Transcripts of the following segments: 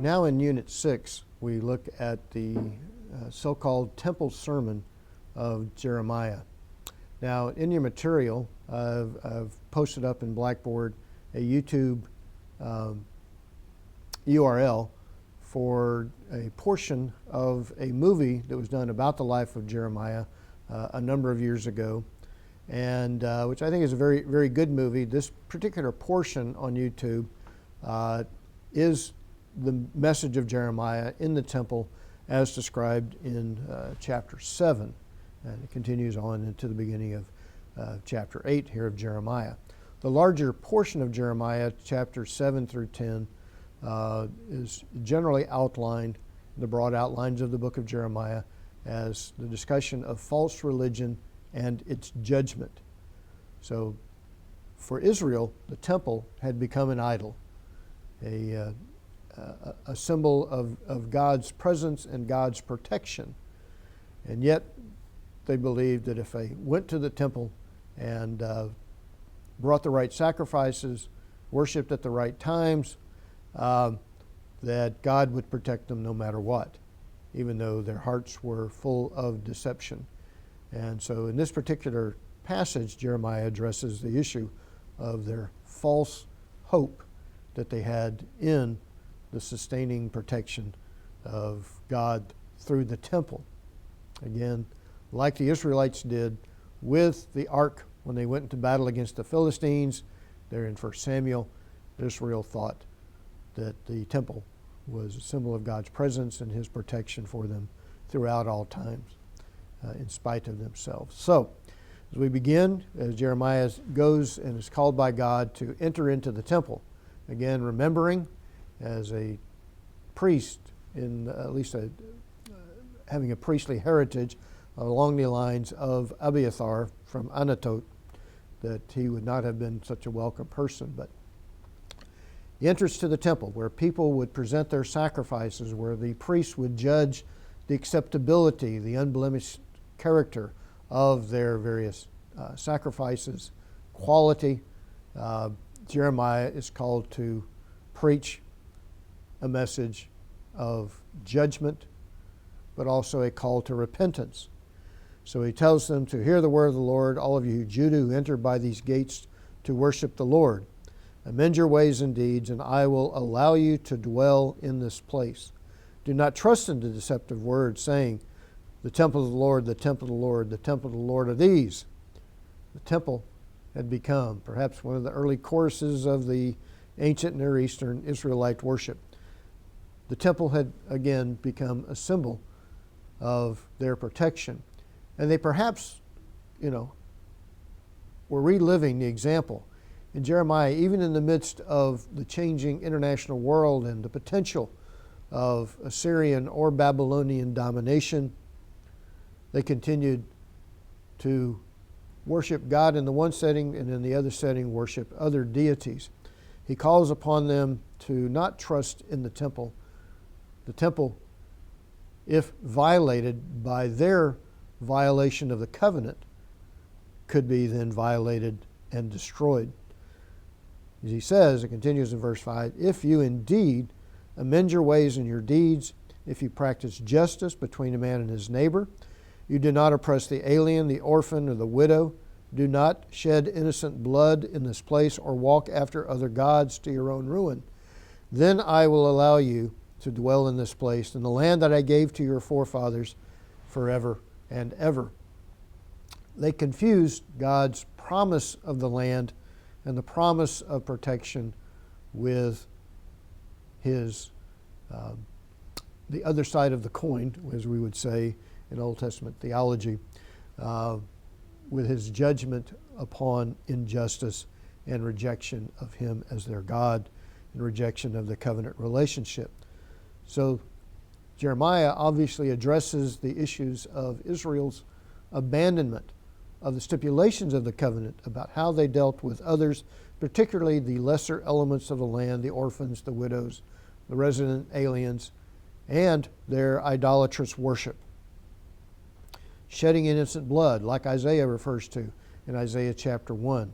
Now in Unit 6, we look at the so-called temple sermon of Jeremiah. Now, in your material, I've posted up in Blackboard a YouTube URL for a portion of a movie that was done about the life of Jeremiah a number of years ago, and which I think is a very, very good movie. This particular portion on YouTube is the message of Jeremiah in the temple as described in chapter 7. And it continues on into the beginning of chapter 8 here of Jeremiah. The larger portion of Jeremiah, chapters 7 through 10, is generally outlined, the broad outlines of the book of Jeremiah, as the discussion of false religion and its judgment. So for Israel, the temple had become an idol, a symbol of God's presence and God's protection. And yet they believed that if they went to the temple and brought the right sacrifices, worshiped at the right times, that God would protect them no matter what, even though their hearts were full of deception. And so in this particular passage, Jeremiah addresses the issue of their false hope that they had in the sustaining protection of God through the temple. Again, like the Israelites did with the ark when they went into battle against the Philistines, there in 1 Samuel, Israel thought that the temple was a symbol of God's presence and his protection for them throughout all times, in spite of themselves. So, as we begin, as Jeremiah goes and is called by God to enter into the temple, again remembering as a priest, in at least having a priestly heritage along the lines of Abiathar from Anatot, that he would not have been such a welcome person. But the entrance to the temple, where people would present their sacrifices, where the priest would judge the acceptability, the unblemished character of their various sacrifices, quality. Jeremiah is called to preach a message of judgment, but also a call to repentance. So he tells them to hear the word of the Lord, all of you Judah who enter by these gates to worship the Lord. Amend your ways and deeds, and I will allow you to dwell in this place. Do not trust in the deceptive words, saying, the temple of the Lord, the temple of the Lord, the temple of the Lord are these. The temple had become perhaps one of the early choruses of the ancient Near Eastern Israelite worship. The temple had again become a symbol of their protection. And they perhaps, were reliving the example in Jeremiah, even in the midst of the changing international world and the potential of Assyrian or Babylonian domination. They continued to worship God in the one setting, and in the other setting worship other deities. He calls upon them to not trust in the temple. The temple, if violated by their violation of the covenant, could be then violated and destroyed. As he says, it continues in verse 5, if you indeed amend your ways and your deeds, if you practice justice between a man and his neighbor, you do not oppress the alien, the orphan, or the widow, do not shed innocent blood in this place or walk after other gods to your own ruin, then I will allow you to dwell in this place, in the land that I gave to your forefathers forever and ever. They confused God's promise of the land and the promise of protection with his, the other side of the coin, as we would say in Old Testament theology, with his judgment upon injustice and rejection of him as their God and rejection of the covenant relationship. So Jeremiah obviously addresses the issues of Israel's abandonment of the stipulations of the covenant about how they dealt with others, particularly the lesser elements of the land, the orphans, the widows, the resident aliens, and their idolatrous worship. Shedding innocent blood, like Isaiah refers to in Isaiah chapter 1.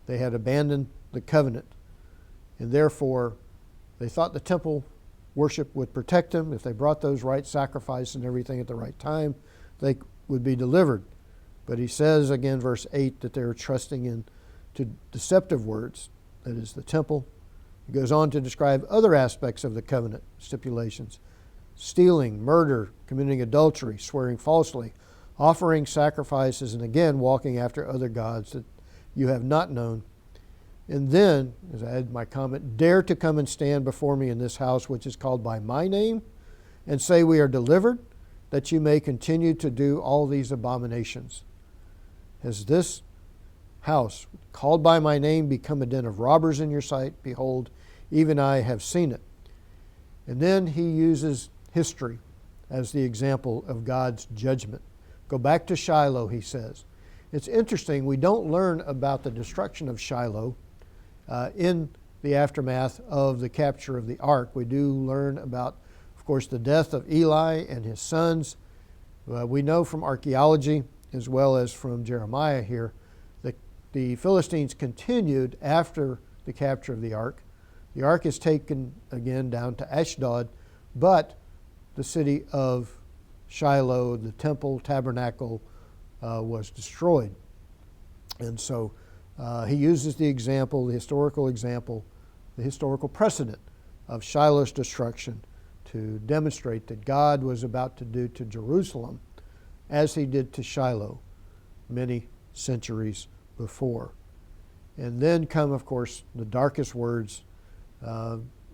They had abandoned the covenant, and therefore they thought the temple worship would protect them. If they brought those right sacrifices and everything at the right time, they would be delivered. But he says again, verse 8, that they are trusting in to deceptive words, that is the temple. He goes on to describe other aspects of the covenant stipulations: stealing, murder, committing adultery, swearing falsely, offering sacrifices, and again walking after other gods that you have not known. And then, as I add my comment, dare to come and stand before me in this house which is called by my name, and say we are delivered, that you may continue to do all these abominations. Has this house called by my name become a den of robbers in your sight? Behold, even I have seen it. And then he uses history as the example of God's judgment. Go back to Shiloh, he says. It's interesting, we don't learn about the destruction of Shiloh in the aftermath of the capture of the ark. We do learn about, of course, the death of Eli and his sons. We know from archaeology, as well as from Jeremiah here, that the Philistines continued after the capture of the ark. The ark is taken again down to Ashdod, but the city of Shiloh, the temple, tabernacle, was destroyed. And so he uses the example, the historical precedent of Shiloh's destruction to demonstrate that God was about to do to Jerusalem as he did to Shiloh many centuries before. And then come, of course, the darkest words,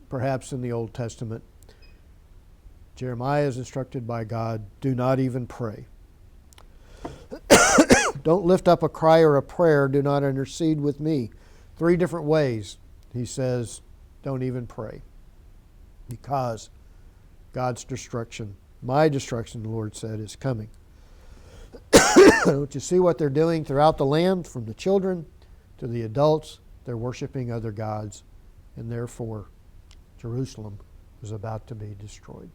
perhaps in the Old Testament. Jeremiah is instructed by God, do not even pray. Don't lift up a cry or a prayer. Do not intercede with me. 3 different ways he says, don't even pray. Because God's destruction, my destruction, the Lord said, is coming. Don't you see what they're doing throughout the land, from the children to the adults? They're worshiping other gods, and therefore Jerusalem is about to be destroyed.